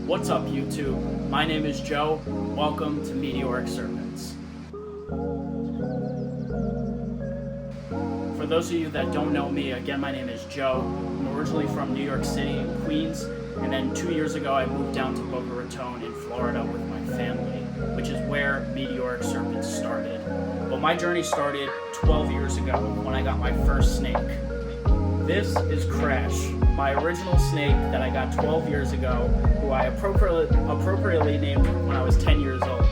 What's up, YouTube? My name is Joe. Welcome to Meteoric Serpents. For those of you that don't know me, again, my name is Joe. I'm originally from New York City in Queens, and then 2 years ago I moved down to Boca Raton in Florida with my family, which is where Meteoric Serpents started. But my journey started 12 years ago when I got my first snake. This is Crash, my original snake that I got 12 years ago, who I appropriately named when I was 10 years old.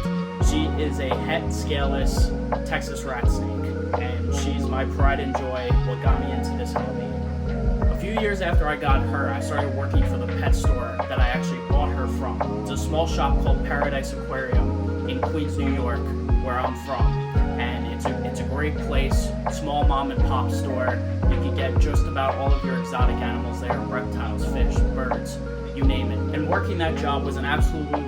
She is a het scaleless Texas rat snake, and she's my pride and joy, what got me into this hobby. A few years after I got her, I started working for the pet store that I actually bought her from. It's a small shop called Paradise Aquarium in Queens, New York, where I'm from. And it's a great place, small mom and pop store. You can get just about all of your exotic animals there, reptiles, fish, birds, you name it. And working that job was an absolutely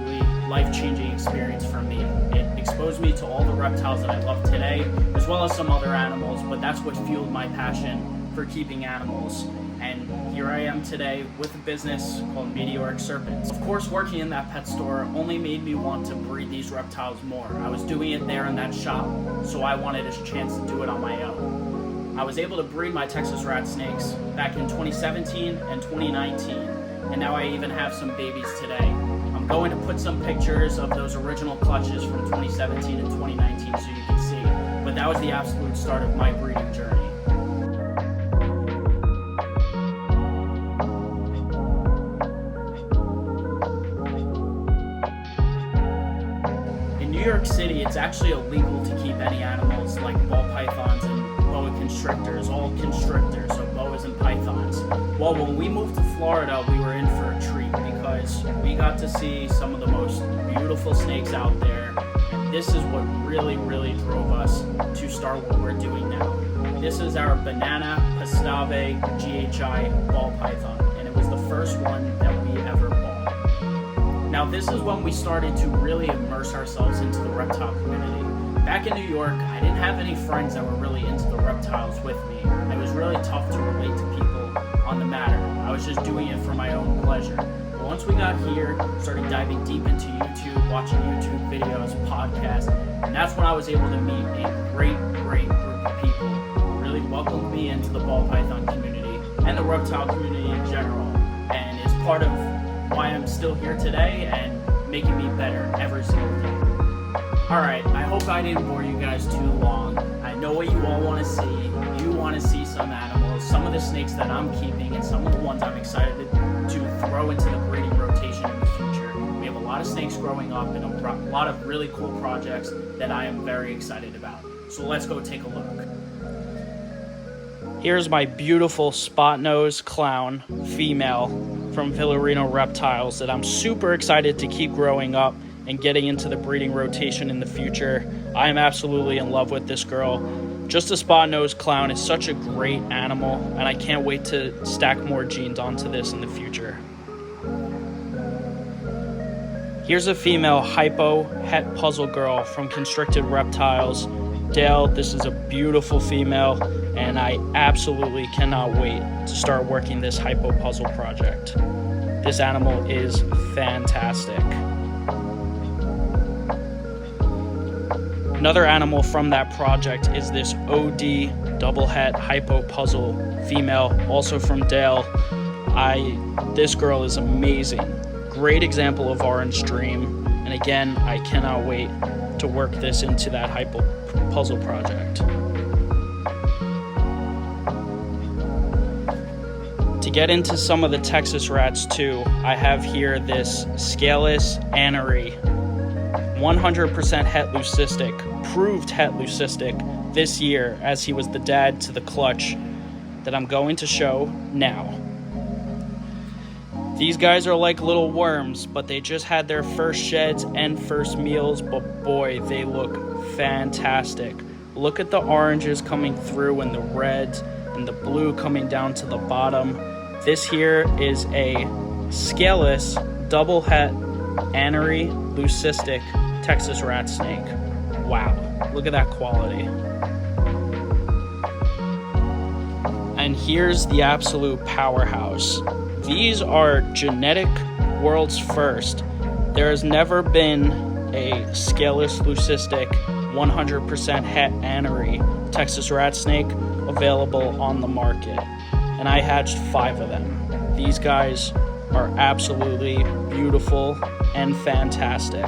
life-changing experience for me. It exposed me to all the reptiles that I love today, as well as some other animals, but that's what fueled my passion for keeping animals. And here I am today with a business called Meteoric Serpents. Of course, working in that pet store only made me want to breed these reptiles more. I was doing it there in that shop, so I wanted a chance to do it on my own. I was able to breed my Texas rat snakes back in 2017 and 2019, and now I even have some babies today. I'm going to put some pictures of those original clutches from 2017 and 2019 so you can see, but that was the absolute start of my breeding journey. In New York City, it's actually illegal to keep any animals like ball pythons and boa constrictors, all constrictors, so boas and pythons. Well, when we moved to Florida, we were in for a treat because we got to see some of the most beautiful snakes out there, and this is what really drove us to start what we're doing now. This is our banana pastave GHI ball python, and it was the first one that we ever bought. Now, this is when we started to really immerse ourselves into the reptile community. Back in New York, I didn't have any friends that were really into the reptiles with me. It was really tough to relate to people on the matter. I was just doing it for my own pleasure. But once we got here, started diving deep into YouTube, watching YouTube videos, podcasts, and that's when I was able to meet a great group of people who really welcomed me into the ball python community and the reptile community in general. And it's part of why I'm still here today and making me better every single day. Alright, I hope I didn't bore you guys too long. I know what you all want to see. You want to see some animals, some of the snakes that I'm keeping, and some of the ones I'm excited to throw into the breeding rotation in the future. We have a lot of snakes growing up and a lot of really cool projects that I am very excited about. So let's go take a look. Here's my beautiful spot-nosed clown female from Villarino Reptiles that I'm super excited to keep growing up and getting into the breeding rotation in the future. I am absolutely in love with this girl. Just a spot-nosed clown is such a great animal, and I can't wait to stack more genes onto this in the future. Here's a female hypo het puzzle girl from Constricted Reptiles. Dale, this is a beautiful female, and I absolutely cannot wait to start working this hypo puzzle project. This animal is fantastic. Another animal from that project is this OD double het hypo puzzle female, also from Dale. This girl is amazing. Great example of orange dream, and again, I cannot wait to work this into that hypo puzzle project. To get into some of the Texas rats too, I have here this scaleless anery, 100% het leucistic, proved het leucistic this year, as he was the dad to the clutch that I'm going to show now. These guys are like little worms, but they just had their first sheds and first meals, but boy, they look fantastic. Look at the oranges coming through and the reds and the blue coming down to the bottom. This here is a scaleless double het anery leucistic Texas rat snake. Wow, look at that quality. And here's the absolute powerhouse. These are genetic world's first. There has never been a scaleless leucistic 100% het anery Texas rat snake available on the market, and I hatched 5 of them. These guys are absolutely beautiful and fantastic.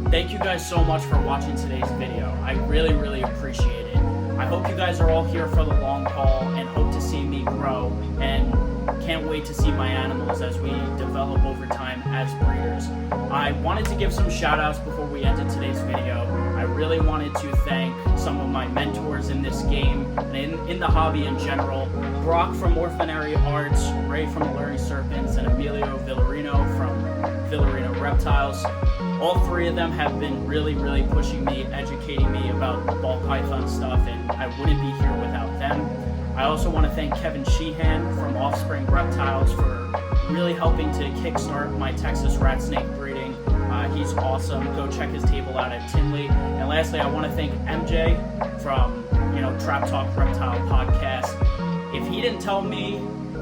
Thank you guys so much for watching today's video. I really appreciate it. I hope you guys are all here for the long haul and hope to see me grow, and can't wait to see my animals as we develop over time as breeders. I wanted to give some shout outs before we ended today's video. I really wanted to thank some of my mentors in this game and in the hobby in general. Brock from Orphanary Arts, Ray from Meteoric Serpents, and Emilio Villarino from Villarino Reptiles. All 3 of them have been really pushing me, educating me about ball python stuff, and I wouldn't be here without them. I also want to thank Kevin Sheehan from Offspring Reptiles for really helping to kickstart my Texas rat snake breeding. He's awesome. Go check his table out at Tinley. And lastly, I want to thank MJ from Trap Talk Reptile Podcast. If he didn't tell me,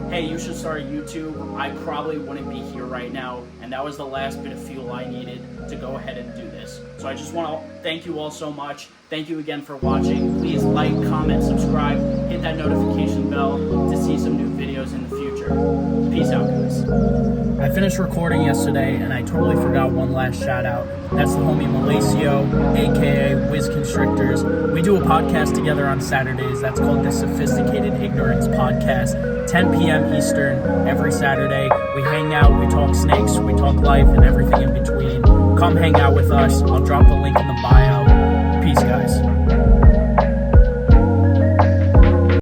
hey, you should start a YouTube, I probably wouldn't be here right now, and that was the last bit of fuel I needed to go ahead and do this. So I just want to thank you all so much. Thank you again for watching. Please like, comment, subscribe, hit that notification bell to see some new videos in the future. Peace out, guys. I finished recording yesterday, and I totally forgot one last shout out. That's the homie Malacio, aka Wiz Constrictors. We do a podcast together on Saturdays. That's called the Sophisticated Ignorance Podcast. 10 p.m. Eastern every Saturday. We hang out, we talk snakes, we talk life, and everything in between. Come hang out with us. I'll drop the link in the bio.